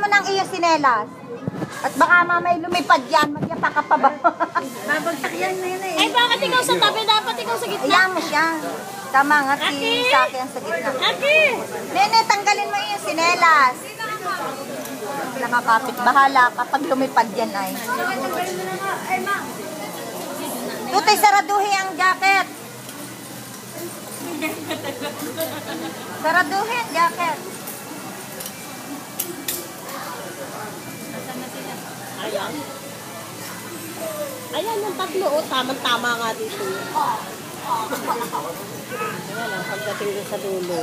mo ng iyong sinelas. At baka mamay lumipad yan, magyapa ka pa ba? Babagsak yan, nene. Ay, bakit ikaw sa tabi? Dapat ikaw sa gitna. Iyan mo siya. Tama nga, si Saki ang sa gitna. Aki! Nene, tanggalin mo iyong sinelas. Nakakapit, bahala kapag lumipad yan ay. Tutay, saraduhin ang jacket. Saraduhin, jacket. Ayan. Ayan yung tatlo, oh. Tamang-tama nga dito. Ayan lang, pagdating doon sa dulo.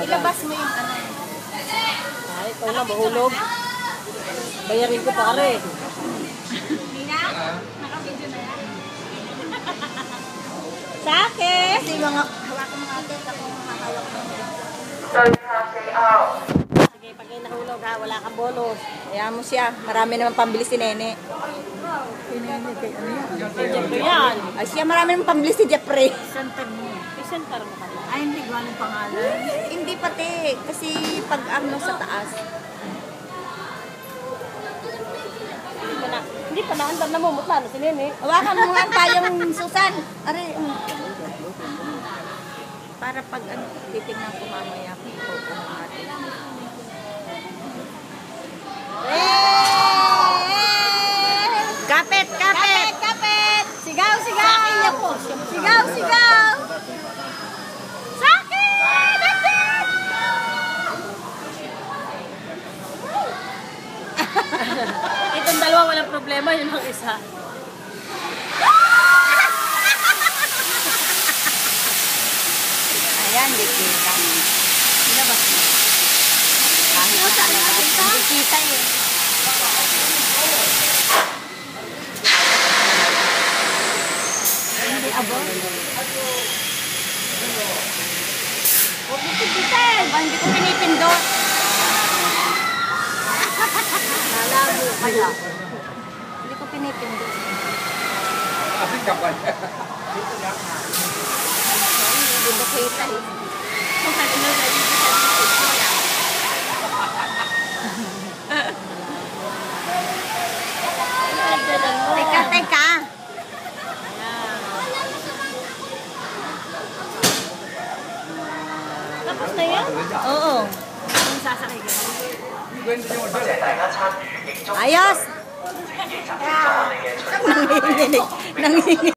Ilabas mo yung ano. Ay, ito na, mahulog. Bayarin ko pare. Nina, naka-video na yan. Sake! Kasi mga hawakan mga atin, ako mahawak mo. Sige, pag kayo nahulog ha, wala kang bonus. Kaya mo siya, marami naman pambili si Nene. Si Nene, kay ano yan? Ito yan. Ay siya, marami naman pambili si Jeffrey. Center mo. Center mo kami. Ay, hindi ko anong pangalan. Hindi pati, kasi pag ano sa taas. Hindi pa naandar na mumutla na si Nene. Hawakan mo nga ang payong Susan. Are, para pag ano, titignan ko mamaya kung ito natin. Kapit, kapit! Kapit! Sigaw, sigaw! Sigaw, sigaw! Saki! Nandun! Itong dalawa walang problema, yun ang isa. Ayan, di kita. Sinabas mo. Kahit na talaga. Hindi kita eh. Hindi abon. Huwag mo pipitin. Hindi ko pinipindot. Nalago kaya. Hindi ko pinipindot. Asing kapal. Hindi ko kita eh. Teka, teka. Tapos na yan? Oo. Kung sasakay ka. Ayos. Nanginginig. Nanginginig.